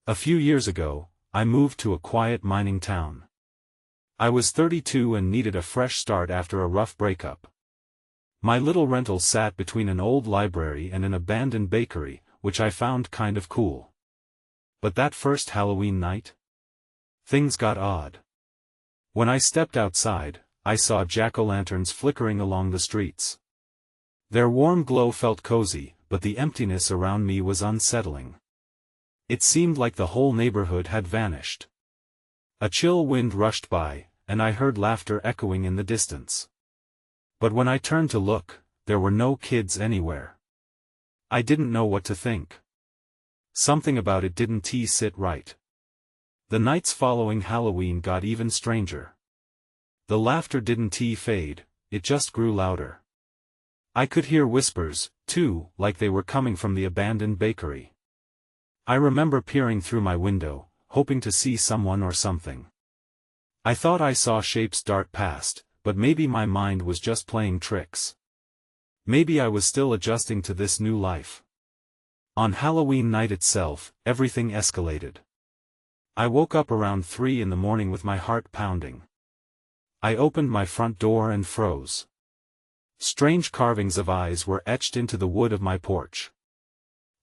A few years ago, I moved to a quiet mining town. I was 32 and needed a fresh start after a rough breakup. My little rental sat between an old library and an abandoned bakery, which I found kind of cool. But that first Halloween night? Things got odd. When I stepped outside, I saw jack-o'-lanterns flickering along the streets. Their warm glow felt cozy, but the emptiness around me was unsettling. It seemed like the whole neighborhood had vanished. A chill wind rushed by, and I heard laughter echoing in the distance. But when I turned to look, there were no kids anywhere. I didn't know what to think. Something about it didn't sit right. The nights following Halloween got even stranger. The laughter didn't fade, it just grew louder. I could hear whispers, too, like they were coming from the abandoned bakery. I remember peering through my window, hoping to see someone or something. I thought I saw shapes dart past, but maybe my mind was just playing tricks. Maybe I was still adjusting to this new life. On Halloween night itself, everything escalated. I woke up around 3 in the morning with my heart pounding. I opened my front door and froze. Strange carvings of eyes were etched into the wood of my porch.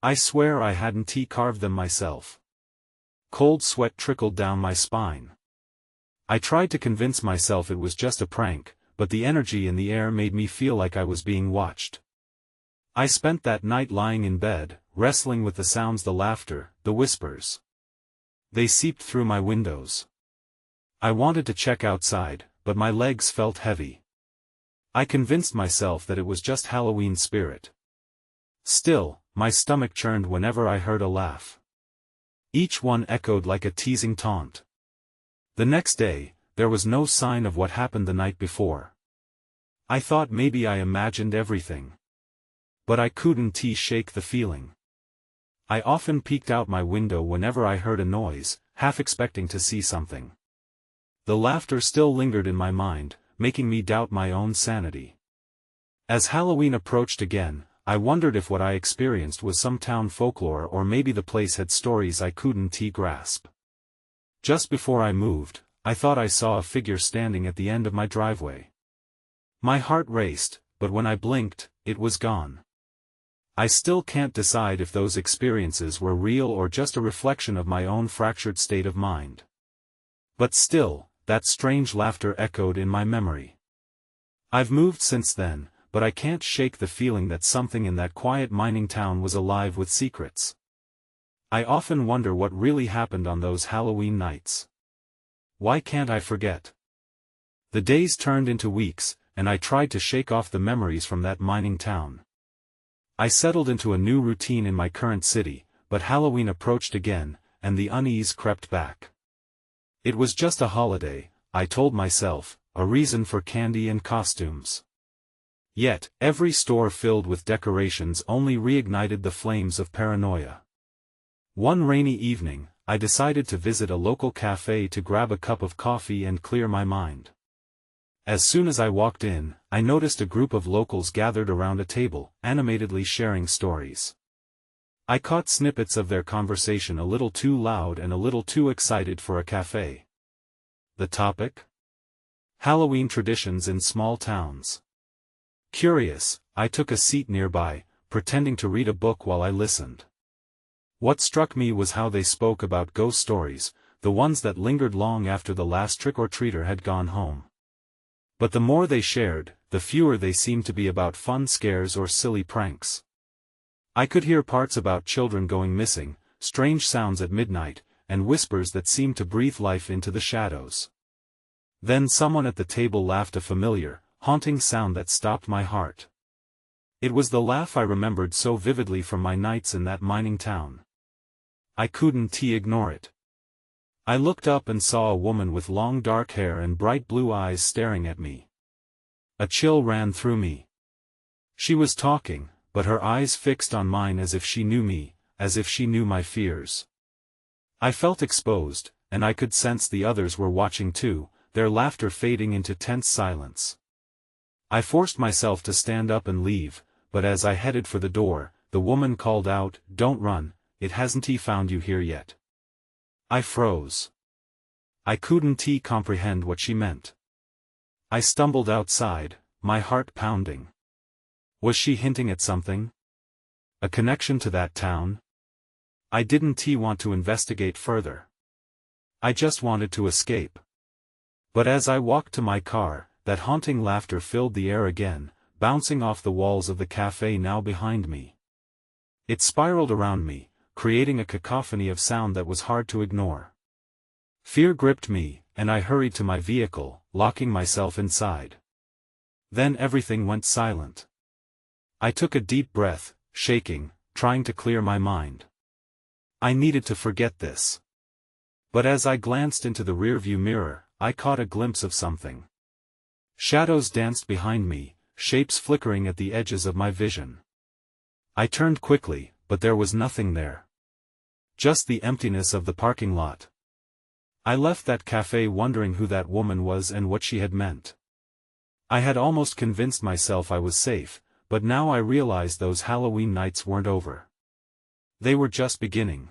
I swear I hadn't carved them myself. Cold sweat trickled down my spine. I tried to convince myself it was just a prank, but the energy in the air made me feel like I was being watched. I spent that night lying in bed, wrestling with the sounds, the laughter, the whispers. They seeped through my windows. I wanted to check outside, but my legs felt heavy. I convinced myself that it was just Halloween spirit. Still, my stomach churned whenever I heard a laugh. Each one echoed like a teasing taunt. The next day, there was no sign of what happened the night before. I thought maybe I imagined everything. But I couldn't shake the feeling. I often peeked out my window whenever I heard a noise, half expecting to see something. The laughter still lingered in my mind, making me doubt my own sanity. As Halloween approached again, I wondered if what I experienced was some town folklore or maybe the place had stories I couldn't grasp. Just before I moved, I thought I saw a figure standing at the end of my driveway. My heart raced, but when I blinked, it was gone. I still can't decide if those experiences were real or just a reflection of my own fractured state of mind. But still, that strange laughter echoed in my memory. I've moved since then, but I can't shake the feeling that something in that quiet mining town was alive with secrets. I often wonder what really happened on those Halloween nights. Why can't I forget? The days turned into weeks, and I tried to shake off the memories from that mining town. I settled into a new routine in my current city, but Halloween approached again, and the unease crept back. It was just a holiday, I told myself, a reason for candy and costumes. Yet, every store filled with decorations only reignited the flames of paranoia. One rainy evening, I decided to visit a local cafe to grab a cup of coffee and clear my mind. As soon as I walked in, I noticed a group of locals gathered around a table, animatedly sharing stories. I caught snippets of their conversation, a little too loud and a little too excited for a cafe. The topic? Halloween traditions in small towns. Curious, I took a seat nearby, pretending to read a book while I listened. What struck me was how they spoke about ghost stories, the ones that lingered long after the last trick-or-treater had gone home. But the more they shared, the fewer they seemed to be about fun scares or silly pranks. I could hear parts about children going missing, strange sounds at midnight, and whispers that seemed to breathe life into the shadows. Then someone at the table laughed, a familiar, haunting sound that stopped my heart. It was the laugh I remembered so vividly from my nights in that mining town. I couldn't ignore it. I looked up and saw a woman with long dark hair and bright blue eyes staring at me. A chill ran through me. She was talking, but her eyes fixed on mine as if she knew me, as if she knew my fears. I felt exposed, and I could sense the others were watching too, their laughter fading into tense silence. I forced myself to stand up and leave, but as I headed for the door, the woman called out, "Don't run, it hasn't found you here yet." I froze. I couldn't comprehend what she meant. I stumbled outside, my heart pounding. Was she hinting at something? A connection to that town? I didn't want to investigate further. I just wanted to escape. But as I walked to my car, that haunting laughter filled the air again, bouncing off the walls of the cafe now behind me. It spiraled around me, creating a cacophony of sound that was hard to ignore. Fear gripped me, and I hurried to my vehicle, locking myself inside. Then everything went silent. I took a deep breath, shaking, trying to clear my mind. I needed to forget this. But as I glanced into the rearview mirror, I caught a glimpse of something. Shadows danced behind me, shapes flickering at the edges of my vision. I turned quickly, but there was nothing there. Just the emptiness of the parking lot. I left that cafe wondering who that woman was and what she had meant. I had almost convinced myself I was safe, but now I realized those Halloween nights weren't over. They were just beginning.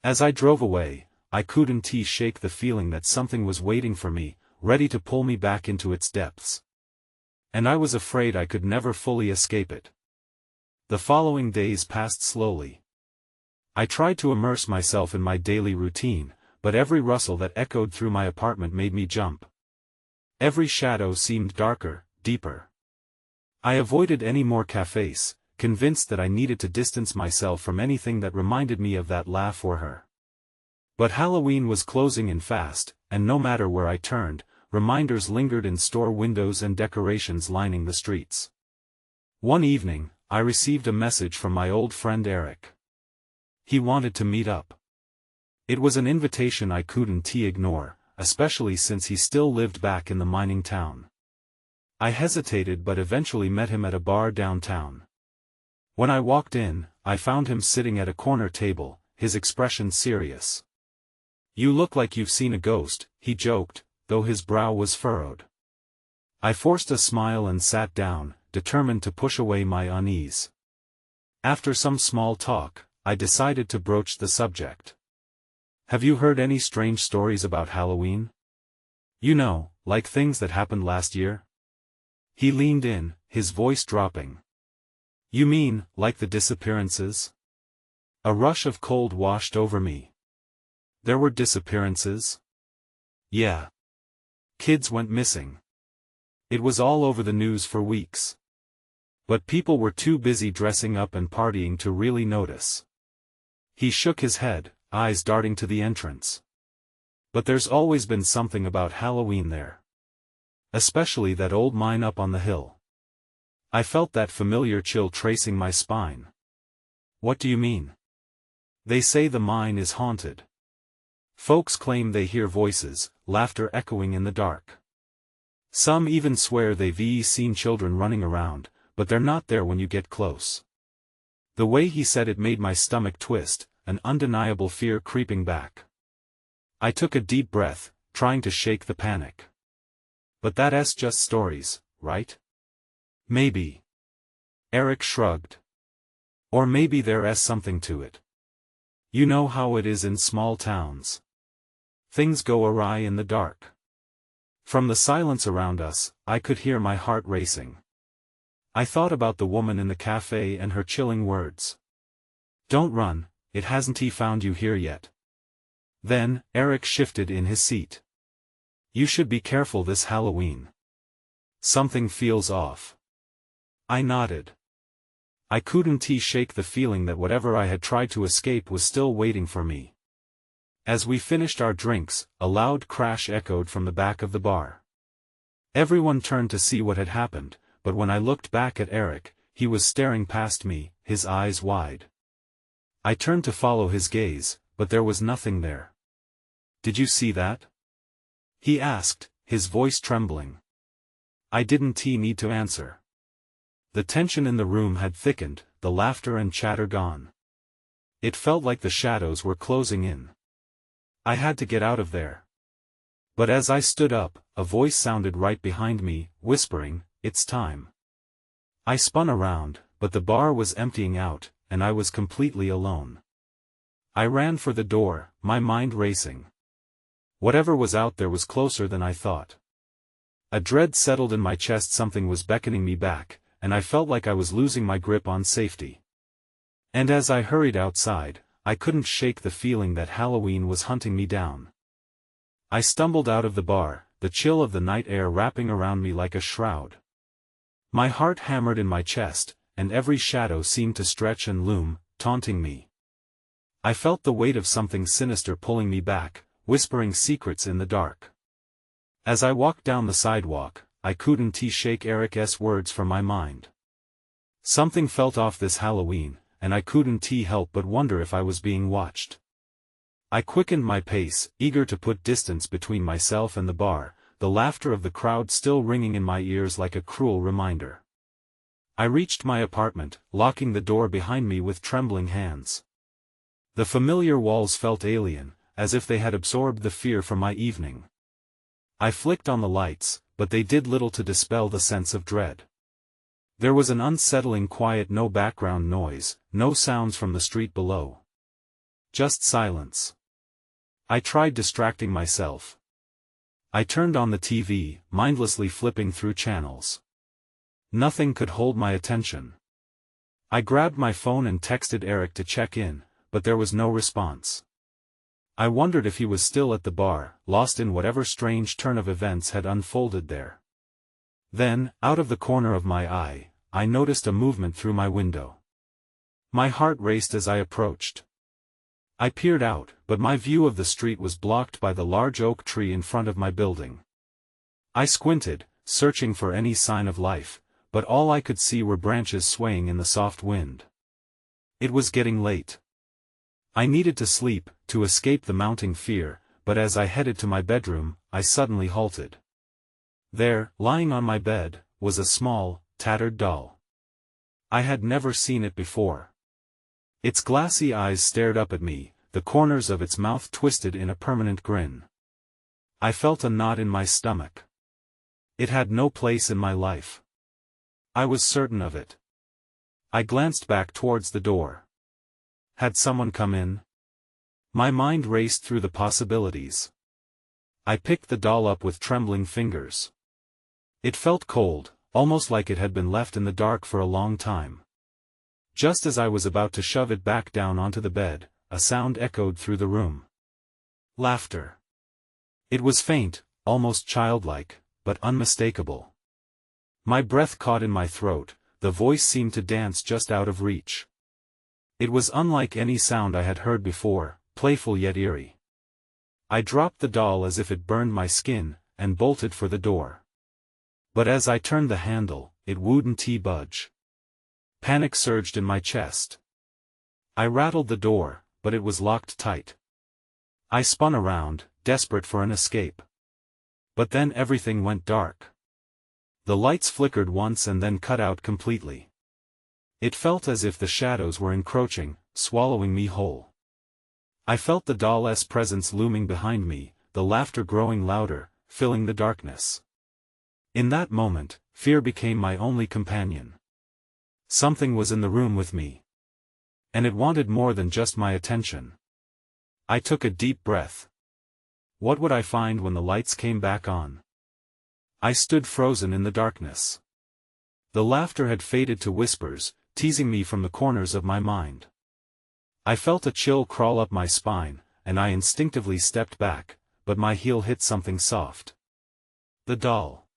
As I drove away, I couldn't shake the feeling that something was waiting for me, ready to pull me back into its depths. And I was afraid I could never fully escape it. The following days passed slowly. I tried to immerse myself in my daily routine, but every rustle that echoed through my apartment made me jump. Every shadow seemed darker, deeper. I avoided any more cafes, convinced that I needed to distance myself from anything that reminded me of that laugh or her. But Halloween was closing in fast, and no matter where I turned, reminders lingered in store windows and decorations lining the streets. One evening, I received a message from my old friend Eric. He wanted to meet up. It was an invitation I couldn't ignore, especially since he still lived back in the mining town. I hesitated but eventually met him at a bar downtown. When I walked in, I found him sitting at a corner table, his expression serious. "You look like you've seen a ghost," he joked, though his brow was furrowed. I forced a smile and sat down, determined to push away my unease. After some small talk, I decided to broach the subject. "Have you heard any strange stories about Halloween? You know, like things that happened last year?" He leaned in, his voice dropping. "You mean, like the disappearances?" A rush of cold washed over me. There were disappearances? Yeah. Kids went missing. It was all over the news for weeks. But people were too busy dressing up and partying to really notice. He shook his head, eyes darting to the entrance. But there's always been something about Halloween there. Especially that old mine up on the hill. I felt that familiar chill tracing my spine. "What do you mean?" "They say the mine is haunted. Folks claim they hear voices, laughter echoing in the dark. Some even swear they've seen children running around, but they're not there when you get close." The way he said it made my stomach twist, an undeniable fear creeping back. I took a deep breath, trying to shake the panic. "But that's just stories, right?" "Maybe." Eric shrugged. "Or maybe there's something to it. You know how it is in small towns. Things go awry in the dark." From the silence around us, I could hear my heart racing. I thought about the woman in the cafe and her chilling words. "Don't run, it hasn't found you here yet." Then, Eric shifted in his seat. "You should be careful this Halloween. Something feels off." I nodded. I couldn't shake the feeling that whatever I had tried to escape was still waiting for me. As we finished our drinks, a loud crash echoed from the back of the bar. Everyone turned to see what had happened, but when I looked back at Eric, he was staring past me, his eyes wide. I turned to follow his gaze, but there was nothing there. "Did you see that?" he asked, his voice trembling. I didn't need to answer. The tension in the room had thickened, the laughter and chatter gone. It felt like the shadows were closing in. I had to get out of there. But as I stood up, a voice sounded right behind me, whispering, "It's time." I spun around, but the bar was emptying out, and I was completely alone. I ran for the door, my mind racing. Whatever was out there was closer than I thought. A dread settled in my chest, something was beckoning me back, and I felt like I was losing my grip on safety. And as I hurried outside, I couldn't shake the feeling that Halloween was hunting me down. I stumbled out of the bar, the chill of the night air wrapping around me like a shroud. My heart hammered in my chest, and every shadow seemed to stretch and loom, taunting me. I felt the weight of something sinister pulling me back, whispering secrets in the dark. As I walked down the sidewalk, I couldn't shake Eric's words from my mind. Something felt off this Halloween, and I couldn't help but wonder if I was being watched. I quickened my pace, eager to put distance between myself and the bar, the laughter of the crowd still ringing in my ears like a cruel reminder. I reached my apartment, locking the door behind me with trembling hands. The familiar walls felt alien, as if they had absorbed the fear from my evening. I flicked on the lights, but they did little to dispel the sense of dread. There was an unsettling quiet, no background noise, no sounds from the street below. Just silence. I tried distracting myself. I turned on the TV, mindlessly flipping through channels. Nothing could hold my attention. I grabbed my phone and texted Eric to check in, but there was no response. I wondered if he was still at the bar, lost in whatever strange turn of events had unfolded there. Then, out of the corner of my eye, I noticed a movement through my window. My heart raced as I approached. I peered out, but my view of the street was blocked by the large oak tree in front of my building. I squinted, searching for any sign of life, but all I could see were branches swaying in the soft wind. It was getting late. I needed to sleep, to escape the mounting fear, but as I headed to my bedroom, I suddenly halted. There, lying on my bed, was a small, tattered doll. I had never seen it before. Its glassy eyes stared up at me, the corners of its mouth twisted in a permanent grin. I felt a knot in my stomach. It had no place in my life. I was certain of it. I glanced back towards the door. Had someone come in? My mind raced through the possibilities. I picked the doll up with trembling fingers. It felt cold, almost like it had been left in the dark for a long time. Just as I was about to shove it back down onto the bed, a sound echoed through the room. Laughter. It was faint, almost childlike, but unmistakable. My breath caught in my throat, the voice seemed to dance just out of reach. It was unlike any sound I had heard before, playful yet eerie. I dropped the doll as if it burned my skin, and bolted for the door. But as I turned the handle, it wouldn't budge. Panic surged in my chest. I rattled the door, but it was locked tight. I spun around, desperate for an escape. But then everything went dark. The lights flickered once and then cut out completely. It felt as if the shadows were encroaching, swallowing me whole. I felt the doll's presence looming behind me, the laughter growing louder, filling the darkness. In that moment, fear became my only companion. Something was in the room with me. And it wanted more than just my attention. I took a deep breath. What would I find when the lights came back on? I stood frozen in the darkness. The laughter had faded to whispers, teasing me from the corners of my mind. I felt a chill crawl up my spine, and I instinctively stepped back, but my heel hit something soft. The doll.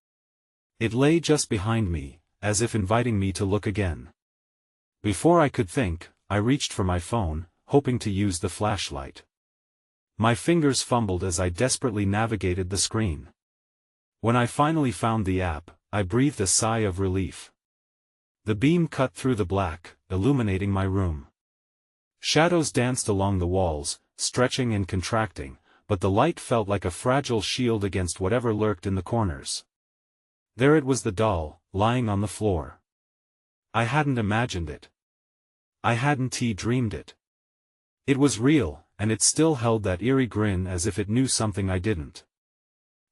It lay just behind me, as if inviting me to look again. Before I could think, I reached for my phone, hoping to use the flashlight. My fingers fumbled as I desperately navigated the screen. When I finally found the app, I breathed a sigh of relief. The beam cut through the black, illuminating my room. Shadows danced along the walls, stretching and contracting, but the light felt like a fragile shield against whatever lurked in the corners. There it was, the doll, lying on the floor. I hadn't imagined it. I hadn't dreamed it. It was real, and it still held that eerie grin as if it knew something I didn't.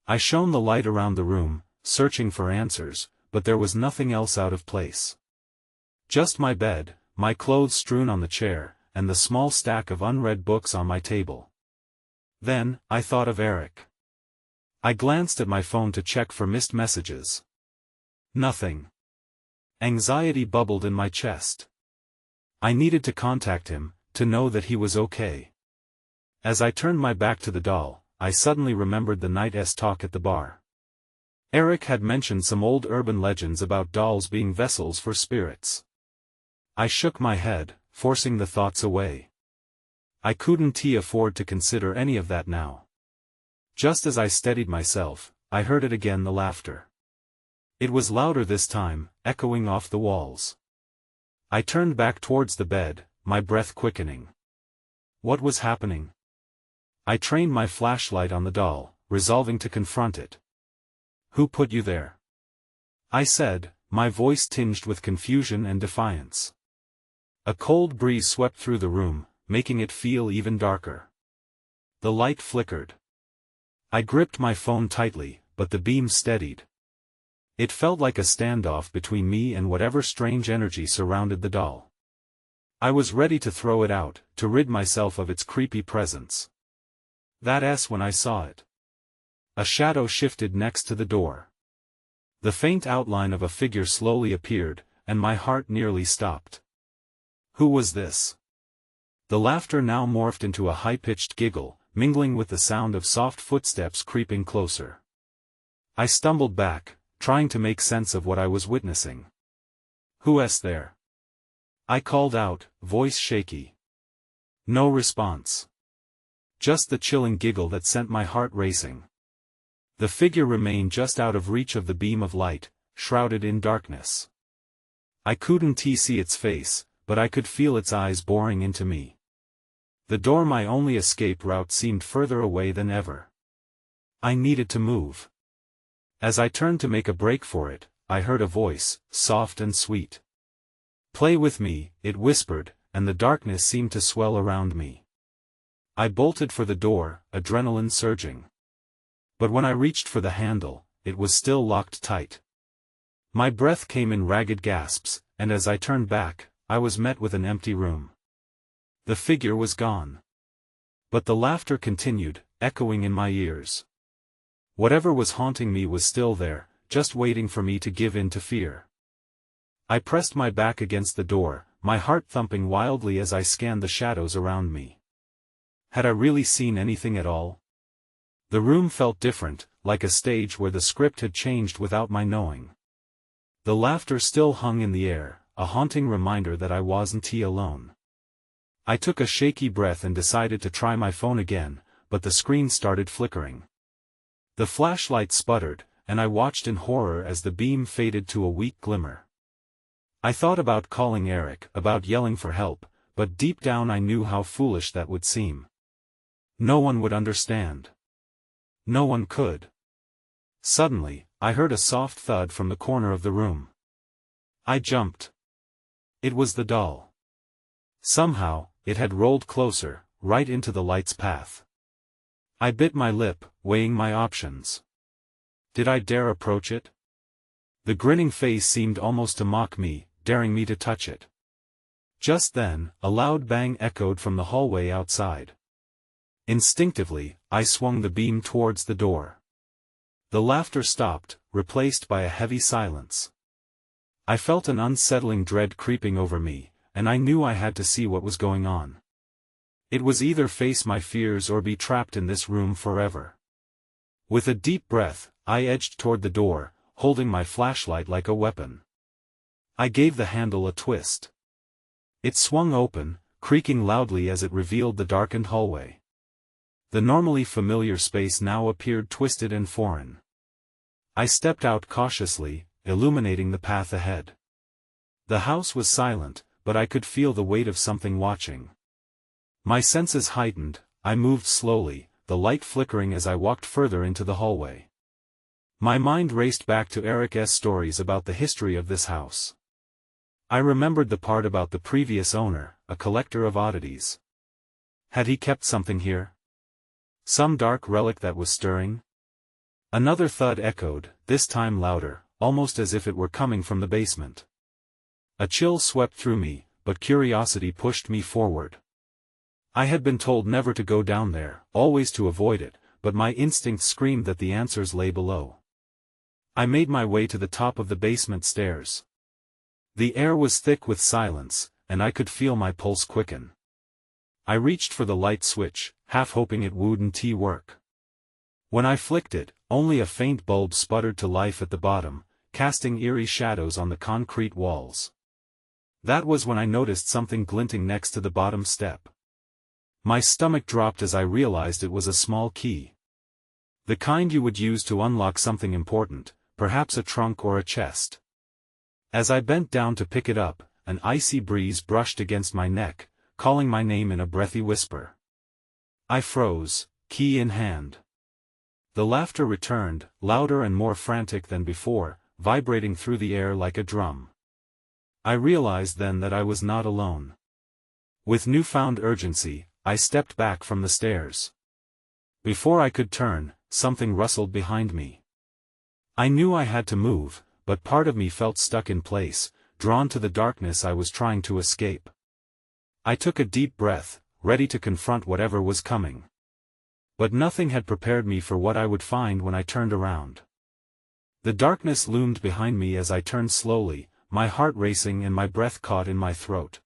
I shone the light around the room, searching for answers, but there was nothing else out of place. Just my bed, my clothes strewn on the chair, and the small stack of unread books on my table. Then, I thought of Eric. I glanced at my phone to check for missed messages. Nothing. Anxiety bubbled in my chest. I needed to contact him, to know that he was okay. As I turned my back to the doll, I suddenly remembered the night's talk at the bar. Eric had mentioned some old urban legends about dolls being vessels for spirits. I shook my head, forcing the thoughts away. I couldn't afford to consider any of that now. Just as I steadied myself, I heard it again, the laughter. It was louder this time, echoing off the walls. I turned back towards the bed, my breath quickening. What was happening? I trained my flashlight on the doll, resolving to confront it. "Who put you there?" I said, my voice tinged with confusion and defiance. A cold breeze swept through the room, making it feel even darker. The light flickered. I gripped my phone tightly, but the beam steadied. It felt like a standoff between me and whatever strange energy surrounded the doll. I was ready to throw it out, to rid myself of its creepy presence. That's when I saw it. A shadow shifted next to the door. The faint outline of a figure slowly appeared, and my heart nearly stopped. Who was this? The laughter now morphed into a high-pitched giggle, mingling with the sound of soft footsteps creeping closer. I stumbled back, trying to make sense of what I was witnessing. "Who's there?" I called out, voice shaky. No response. Just the chilling giggle that sent my heart racing. The figure remained just out of reach of the beam of light, shrouded in darkness. I couldn't see its face, but I could feel its eyes boring into me. The door, my only escape route, seemed further away than ever. I needed to move. As I turned to make a break for it, I heard a voice, soft and sweet. "Play with me," it whispered, and the darkness seemed to swell around me. I bolted for the door, adrenaline surging. But when I reached for the handle, it was still locked tight. My breath came in ragged gasps, and as I turned back, I was met with an empty room. The figure was gone. But the laughter continued, echoing in my ears. Whatever was haunting me was still there, just waiting for me to give in to fear. I pressed my back against the door, my heart thumping wildly as I scanned the shadows around me. Had I really seen anything at all? The room felt different, like a stage where the script had changed without my knowing. The laughter still hung in the air, a haunting reminder that I wasn't alone. I took a shaky breath and decided to try my phone again, but the screen started flickering. The flashlight sputtered, and I watched in horror as the beam faded to a weak glimmer. I thought about calling Eric, about yelling for help, but deep down I knew how foolish that would seem. No one would understand. No one could. Suddenly, I heard a soft thud from the corner of the room. I jumped. It was the doll. Somehow, it had rolled closer, right into the light's path. I bit my lip, weighing my options. Did I dare approach it? The grinning face seemed almost to mock me, daring me to touch it. Just then, a loud bang echoed from the hallway outside. Instinctively, I swung the beam towards the door. The laughter stopped, replaced by a heavy silence. I felt an unsettling dread creeping over me, and I knew I had to see what was going on. It was either face my fears or be trapped in this room forever. With a deep breath, I edged toward the door, holding my flashlight like a weapon. I gave the handle a twist. It swung open, creaking loudly as it revealed the darkened hallway. The normally familiar space now appeared twisted and foreign. I stepped out cautiously, illuminating the path ahead. The house was silent, but I could feel the weight of something watching. My senses heightened, I moved slowly, the light flickering as I walked further into the hallway. My mind raced back to Eric's stories about the history of this house. I remembered the part about the previous owner, a collector of oddities. Had he kept something here? Some dark relic that was stirring? Another thud echoed, this time louder, almost as if it were coming from the basement. A chill swept through me, but curiosity pushed me forward. I had been told never to go down there, always to avoid it, but my instinct screamed that the answers lay below. I made my way to the top of the basement stairs. The air was thick with silence, and I could feel my pulse quicken. I reached for the light switch, half hoping it wouldn't work. When I flicked it, only a faint bulb sputtered to life at the bottom, casting eerie shadows on the concrete walls. That was when I noticed something glinting next to the bottom step. My stomach dropped as I realized it was a small key. The kind you would use to unlock something important, perhaps a trunk or a chest. As I bent down to pick it up, an icy breeze brushed against my neck, calling my name in a breathy whisper. I froze, key in hand. The laughter returned, louder and more frantic than before, vibrating through the air like a drum. I realized then that I was not alone. With newfound urgency, I stepped back from the stairs. Before I could turn, something rustled behind me. I knew I had to move, but part of me felt stuck in place, drawn to the darkness I was trying to escape. I took a deep breath, ready to confront whatever was coming. But nothing had prepared me for what I would find when I turned around. The darkness loomed behind me as I turned slowly, my heart racing and my breath caught in my throat.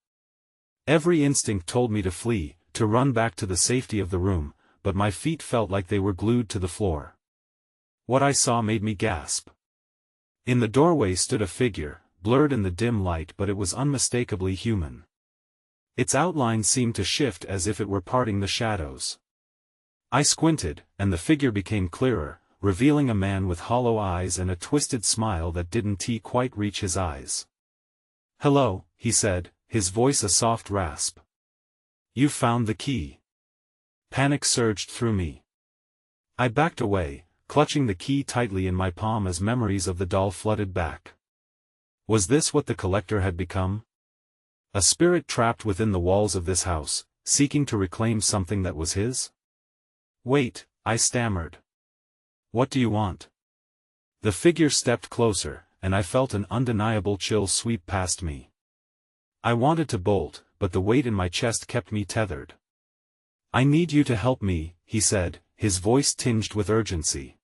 Every instinct told me to flee, to run back to the safety of the room, but my feet felt like they were glued to the floor. What I saw made me gasp. In the doorway stood a figure, blurred in the dim light, but it was unmistakably human. Its outline seemed to shift as if it were parting the shadows. I squinted, and the figure became clearer, revealing a man with hollow eyes and a twisted smile that didn't quite reach his eyes. "Hello," he said, his voice a soft rasp. "You found the key." Panic surged through me. I backed away, clutching the key tightly in my palm as memories of the doll flooded back. Was this what the collector had become? A spirit trapped within the walls of this house, seeking to reclaim something that was his? "Wait," I stammered. "What do you want?" The figure stepped closer, and I felt an undeniable chill sweep past me. I wanted to bolt, but the weight in my chest kept me tethered. "I need you to help me," he said, his voice tinged with urgency.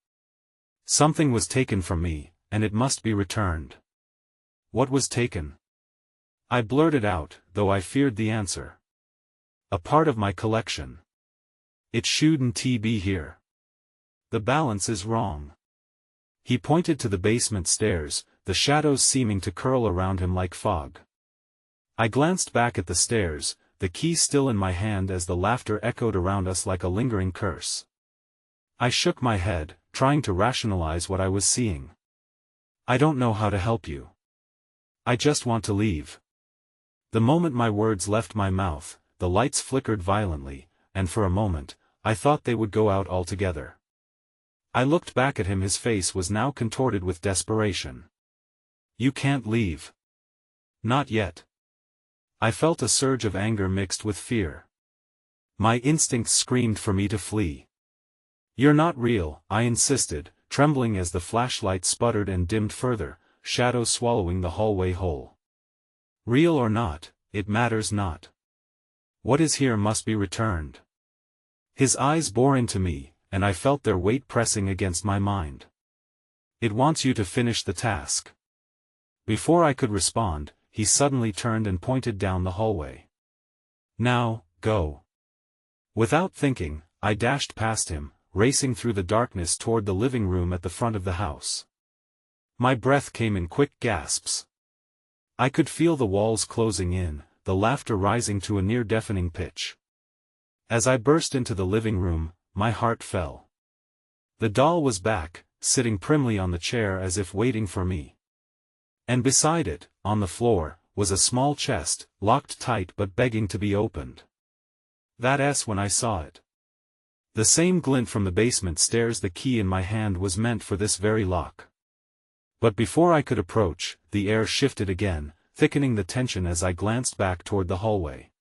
"Something was taken from me, and it must be returned." "What was taken?" I blurted out, though I feared the answer. "A part of my collection. It shouldn't be here. The balance is wrong." He pointed to the basement stairs, the shadows seeming to curl around him like fog. I glanced back at the stairs, the key still in my hand as the laughter echoed around us like a lingering curse. I shook my head, trying to rationalize what I was seeing. "I don't know how to help you. I just want to leave." The moment my words left my mouth, the lights flickered violently, and for a moment, I thought they would go out altogether. I looked back at him, his face was now contorted with desperation. "You can't leave." "Not yet." I felt a surge of anger mixed with fear. My instincts screamed for me to flee. "You're not real," I insisted, trembling as the flashlight sputtered and dimmed further, shadows swallowing the hallway whole. "Real or not, it matters not. What is here must be returned." His eyes bore into me, and I felt their weight pressing against my mind. "It wants you to finish the task." Before I could respond, he suddenly turned and pointed down the hallway. "Now, go." Without thinking, I dashed past him, racing through the darkness toward the living room at the front of the house. My breath came in quick gasps. I could feel the walls closing in, the laughter rising to a near-deafening pitch. As I burst into the living room, my heart fell. The doll was back, sitting primly on the chair as if waiting for me. And beside it, on the floor, was a small chest, locked tight but begging to be opened. That's when I saw it. The same glint from the basement stairs, the key in my hand was meant for this very lock. But before I could approach, the air shifted again, thickening the tension as I glanced back toward the hallway.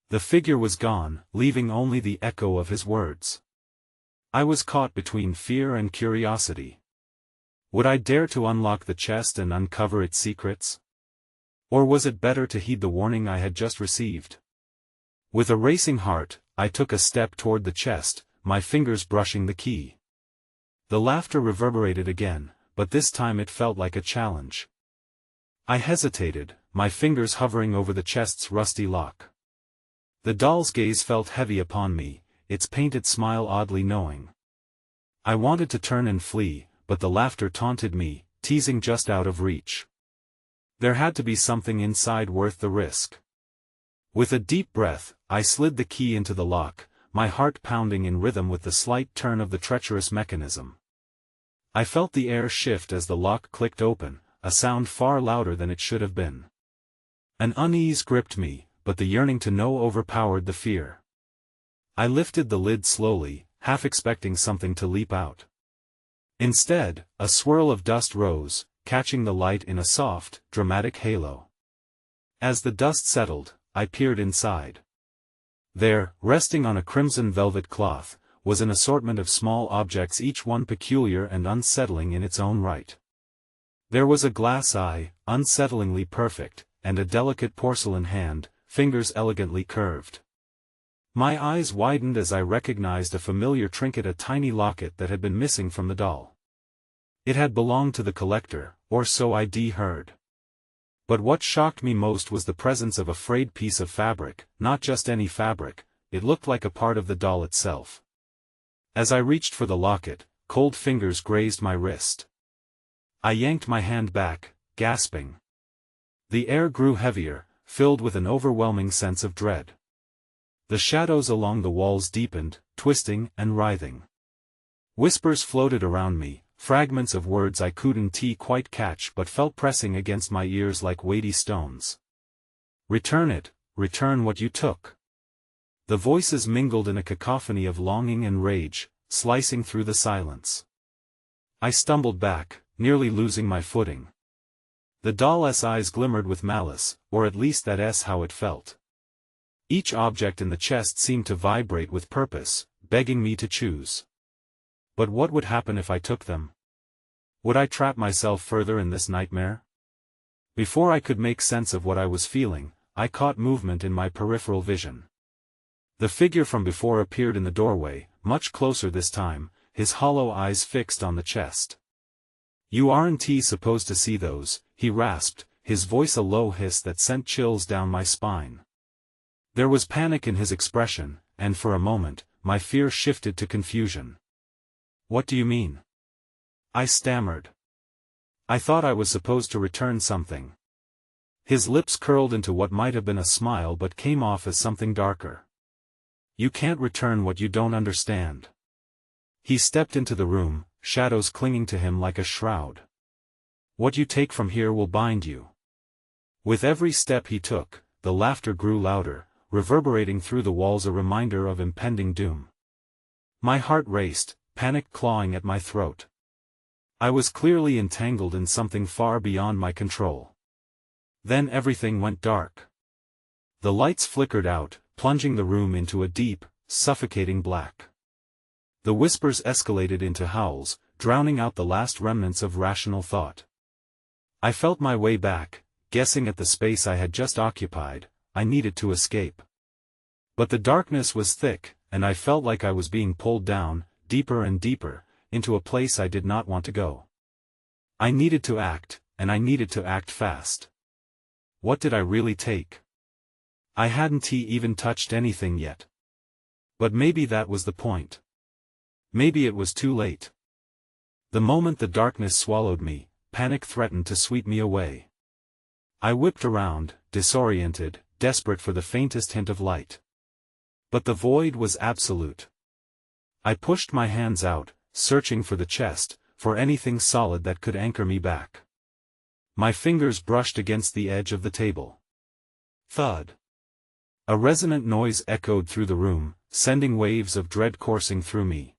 The figure was gone, leaving only the echo of his words. I was caught between fear and curiosity. Would I dare to unlock the chest and uncover its secrets? Or was it better to heed the warning I had just received? With a racing heart, I took a step toward the chest, my fingers brushing the key. The laughter reverberated again, but this time it felt like a challenge. I hesitated, my fingers hovering over the chest's rusty lock. The doll's gaze felt heavy upon me, its painted smile oddly knowing. I wanted to turn and flee, but the laughter taunted me, teasing just out of reach. There had to be something inside worth the risk. With a deep breath, I slid the key into the lock, my heart pounding in rhythm with the slight turn of the treacherous mechanism. I felt the air shift as the lock clicked open, a sound far louder than it should have been. An unease gripped me, but the yearning to know overpowered the fear. I lifted the lid slowly, half expecting something to leap out. Instead, a swirl of dust rose, catching the light in a soft, dramatic halo. As the dust settled, I peered inside. There, resting on a crimson velvet cloth, was an assortment of small objects, each one peculiar and unsettling in its own right. There was a glass eye, unsettlingly perfect, and a delicate porcelain hand, fingers elegantly curved. My eyes widened as I recognized a familiar trinket, a tiny locket that had been missing from the doll. It had belonged to the collector, or so I'd heard. But what shocked me most was the presence of a frayed piece of fabric, not just any fabric, it looked like a part of the doll itself. As I reached for the locket, cold fingers grazed my wrist. I yanked my hand back, gasping. The air grew heavier, filled with an overwhelming sense of dread. The shadows along the walls deepened, twisting and writhing. Whispers floated around me, fragments of words I couldn't quite catch but felt pressing against my ears like weighty stones. Return it, return what you took. The voices mingled in a cacophony of longing and rage, slicing through the silence. I stumbled back, nearly losing my footing. The doll's eyes glimmered with malice, or at least that's how it felt. Each object in the chest seemed to vibrate with purpose, begging me to choose. But what would happen if I took them? Would I trap myself further in this nightmare? Before I could make sense of what I was feeling, I caught movement in my peripheral vision. The figure from before appeared in the doorway, much closer this time, his hollow eyes fixed on the chest. "You aren't supposed to see those," he rasped, his voice a low hiss that sent chills down my spine. There was panic in his expression, and for a moment, my fear shifted to confusion. "What do you mean?" I stammered. "I thought I was supposed to return something." His lips curled into what might have been a smile but came off as something darker. "You can't return what you don't understand." He stepped into the room, shadows clinging to him like a shroud. "What you take from here will bind you." With every step he took, the laughter grew louder, reverberating through the walls, a reminder of impending doom. My heart raced, panic clawing at my throat. I was clearly entangled in something far beyond my control. Then everything went dark. The lights flickered out, plunging the room into a deep, suffocating black. The whispers escalated into howls, drowning out the last remnants of rational thought. I felt my way back, guessing at the space I had just occupied. I needed to escape. But the darkness was thick, and I felt like I was being pulled down, deeper and deeper, into a place I did not want to go. I needed to act, and I needed to act fast. What did I really take? I hadn't even touched anything yet. But maybe that was the point. Maybe it was too late. The moment the darkness swallowed me, panic threatened to sweep me away. I whipped around, disoriented, desperate for the faintest hint of light. But the void was absolute. I pushed my hands out, searching for the chest, for anything solid that could anchor me back. My fingers brushed against the edge of the table. Thud. A resonant noise echoed through the room, sending waves of dread coursing through me.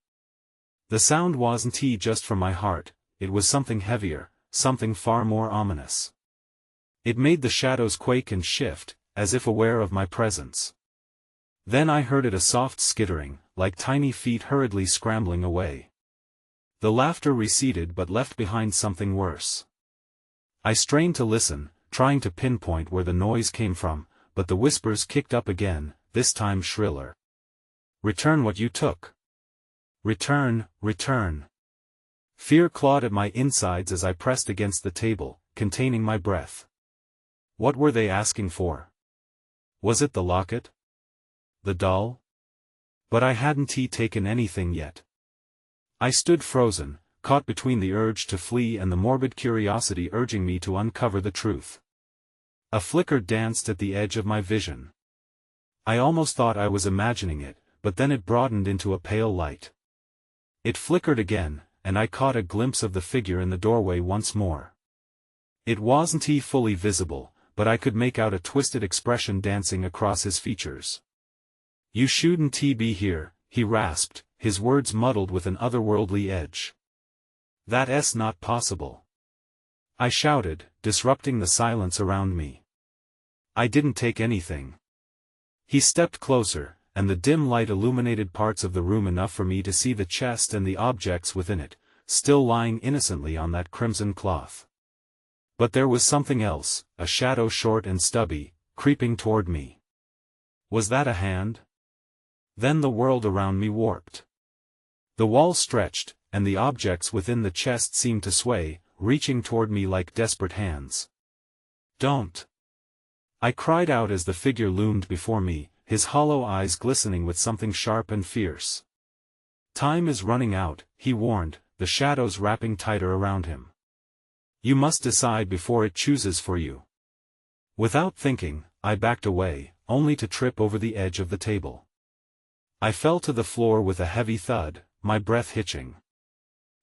The sound wasn't just from my heart, it was something heavier, something far more ominous. It made the shadows quake and shift, as if aware of my presence. Then I heard it, a soft skittering, like tiny feet hurriedly scrambling away. The laughter receded but left behind something worse. I strained to listen, trying to pinpoint where the noise came from, but the whispers kicked up again, this time shriller. Return what you took. Return, return. Fear clawed at my insides as I pressed against the table, containing my breath. What were they asking for? Was it the locket? The doll? But I hadn't taken anything yet. I stood frozen, caught between the urge to flee and the morbid curiosity urging me to uncover the truth. A flicker danced at the edge of my vision. I almost thought I was imagining it, but then it broadened into a pale light. It flickered again, and I caught a glimpse of the figure in the doorway once more. It wasn't fully visible, but I could make out a twisted expression dancing across his features. You shouldn't be here, he rasped, his words muddled with an otherworldly edge. That's not possible. I shouted, disrupting the silence around me. I didn't take anything. He stepped closer, and the dim light illuminated parts of the room enough for me to see the chest and the objects within it, still lying innocently on that crimson cloth. But there was something else, a shadow short and stubby, creeping toward me. Was that a hand? Then the world around me warped. The wall stretched, and the objects within the chest seemed to sway, reaching toward me like desperate hands. Don't! I cried out as the figure loomed before me, his hollow eyes glistening with something sharp and fierce. Time is running out, he warned, the shadows wrapping tighter around him. You must decide before it chooses for you. Without thinking, I backed away, only to trip over the edge of the table. I fell to the floor with a heavy thud, my breath hitching.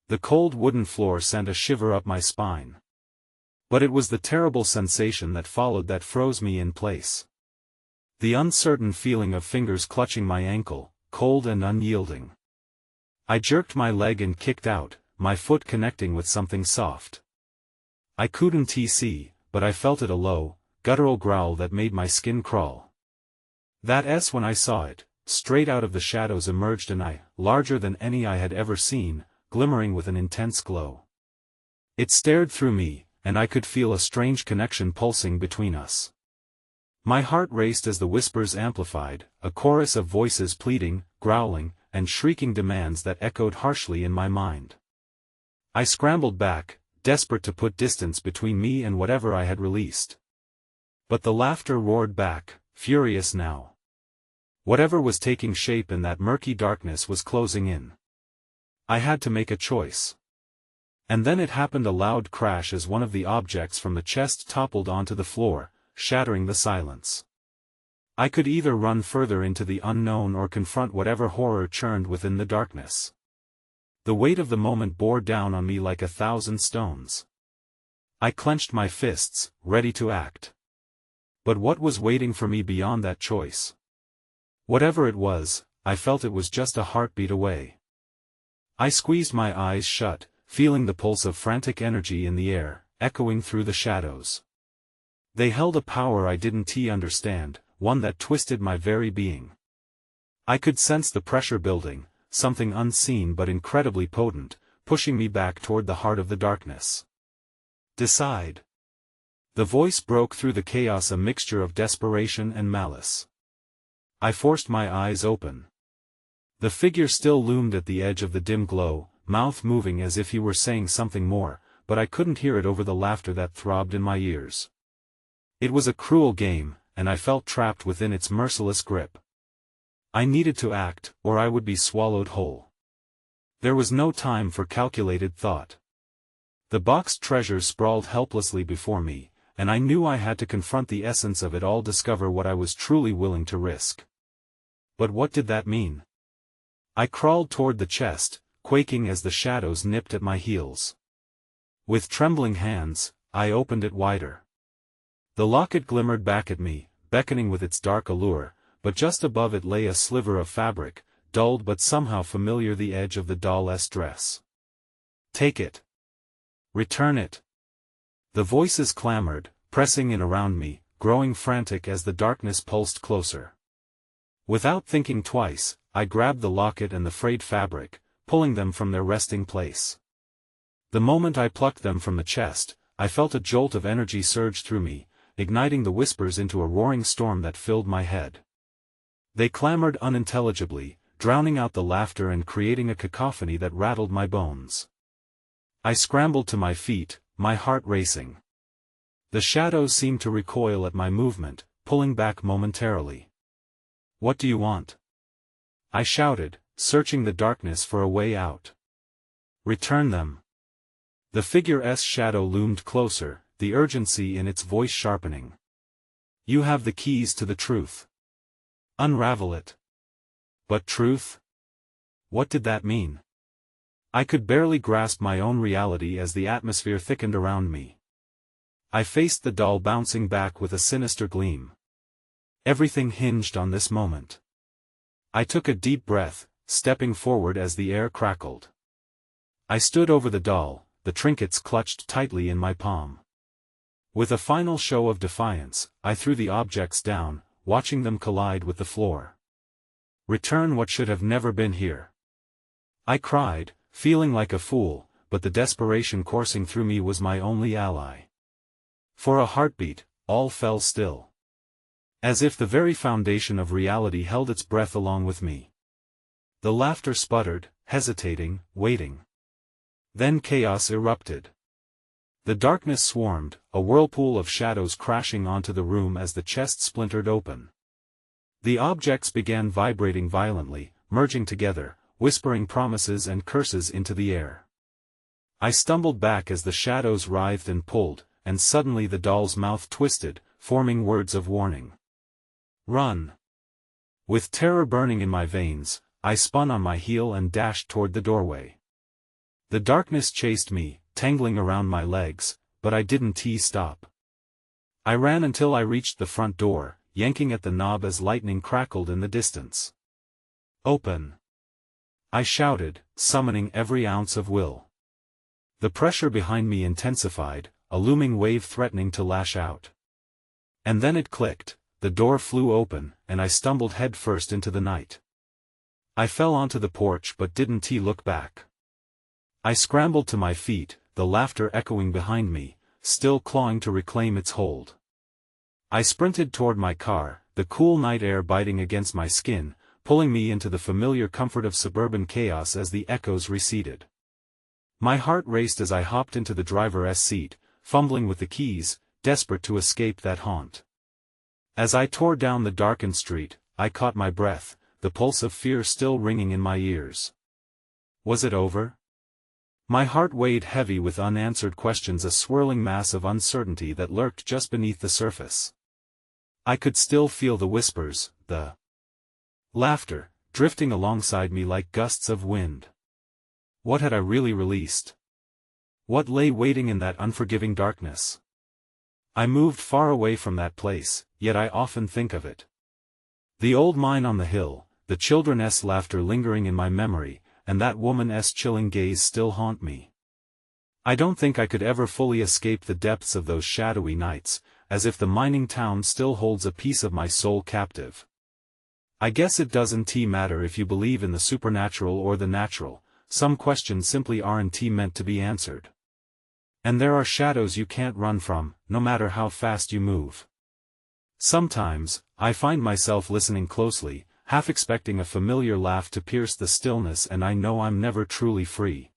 The cold wooden floor sent a shiver up my spine. But it was the terrible sensation that followed that froze me in place. The uncertain feeling of fingers clutching my ankle, cold and unyielding. I jerked my leg and kicked out, my foot connecting with something soft. I couldn't see, but I felt it, a low, guttural growl that made my skin crawl. That's when I saw it. Straight out of the shadows emerged an eye, larger than any I had ever seen, glimmering with an intense glow. It stared through me, and I could feel a strange connection pulsing between us. My heart raced as the whispers amplified, a chorus of voices pleading, growling, and shrieking demands that echoed harshly in my mind. I scrambled back, desperate to put distance between me and whatever I had released. But the laughter roared back, furious now. Whatever was taking shape in that murky darkness was closing in. I had to make a choice. And then it happened, a loud crash as one of the objects from the chest toppled onto the floor, shattering the silence. I could either run further into the unknown or confront whatever horror churned within the darkness. The weight of the moment bore down on me like 1,000 stones. I clenched my fists, ready to act. But what was waiting for me beyond that choice? Whatever it was, I felt it was just a heartbeat away. I squeezed my eyes shut, feeling the pulse of frantic energy in the air, echoing through the shadows. They held a power I didn't understand, one that twisted my very being. I could sense the pressure building, something unseen but incredibly potent, pushing me back toward the heart of the darkness. Decide. The voice broke through the chaos, a mixture of desperation and malice. I forced my eyes open. The figure still loomed at the edge of the dim glow, mouth moving as if he were saying something more, but I couldn't hear it over the laughter that throbbed in my ears. It was a cruel game, and I felt trapped within its merciless grip. I needed to act, or I would be swallowed whole. There was no time for calculated thought. The boxed treasures sprawled helplessly before me, and I knew I had to confront the essence of it all, discover what I was truly willing to risk. But what did that mean? I crawled toward the chest, quaking as the shadows nipped at my heels. With trembling hands, I opened it wider. The locket glimmered back at me, beckoning with its dark allure, but just above it lay a sliver of fabric, dulled but somehow familiar, the edge of the doll's dress. Take it. Return it. The voices clamored, pressing in around me, growing frantic as the darkness pulsed closer. Without thinking twice, I grabbed the locket and the frayed fabric, pulling them from their resting place. The moment I plucked them from the chest, I felt a jolt of energy surge through me, igniting the whispers into a roaring storm that filled my head. They clamored unintelligibly, drowning out the laughter and creating a cacophony that rattled my bones. I scrambled to my feet, my heart racing. The shadows seemed to recoil at my movement, pulling back momentarily. "What do you want?" I shouted, searching the darkness for a way out. "Return them." The figure's shadow loomed closer, the urgency in its voice sharpening. "You have the keys to the truth. Unravel it." But truth? What did that mean? I could barely grasp my own reality as the atmosphere thickened around me. I faced the doll bouncing back with a sinister gleam. Everything hinged on this moment. I took a deep breath, stepping forward as the air crackled. I stood over the doll, the trinkets clutched tightly in my palm. With a final show of defiance, I threw the objects down, watching them collide with the floor. "Return what should have never been here," I cried, feeling like a fool, but the desperation coursing through me was my only ally. For a heartbeat, all fell still. As if the very foundation of reality held its breath along with me. The laughter sputtered, hesitating, waiting. Then chaos erupted. The darkness swarmed, a whirlpool of shadows crashing onto the room as the chest splintered open. The objects began vibrating violently, merging together, whispering promises and curses into the air. I stumbled back as the shadows writhed and pulled, and suddenly the doll's mouth twisted, forming words of warning. "Run!" With terror burning in my veins, I spun on my heel and dashed toward the doorway. The darkness chased me, tangling around my legs, but I didn't stop. I ran until I reached the front door, yanking at the knob as lightning crackled in the distance. "Open!" I shouted, summoning every ounce of will. The pressure behind me intensified, a looming wave threatening to lash out. And then it clicked, the door flew open, and I stumbled headfirst into the night. I fell onto the porch but didn't look back. I scrambled to my feet, the laughter echoing behind me, still clawing to reclaim its hold. I sprinted toward my car, the cool night air biting against my skin, pulling me into the familiar comfort of suburban chaos as the echoes receded. My heart raced as I hopped into the driver's seat, fumbling with the keys, desperate to escape that haunt. As I tore down the darkened street, I caught my breath, the pulse of fear still ringing in my ears. Was it over? My heart weighed heavy with unanswered questions, a swirling mass of uncertainty that lurked just beneath the surface. I could still feel the whispers, the laughter, drifting alongside me like gusts of wind. What had I really released? What lay waiting in that unforgiving darkness? I moved far away from that place, yet I often think of it. The old mine on the hill, the children's laughter lingering in my memory, and that woman's chilling gaze still haunt me. I don't think I could ever fully escape the depths of those shadowy nights, as if the mining town still holds a piece of my soul captive. I guess it doesn't matter if you believe in the supernatural or the natural, some questions simply aren't meant to be answered. And there are shadows you can't run from, no matter how fast you move. Sometimes, I find myself listening closely, half expecting a familiar laugh to pierce the stillness, and I know I'm never truly free.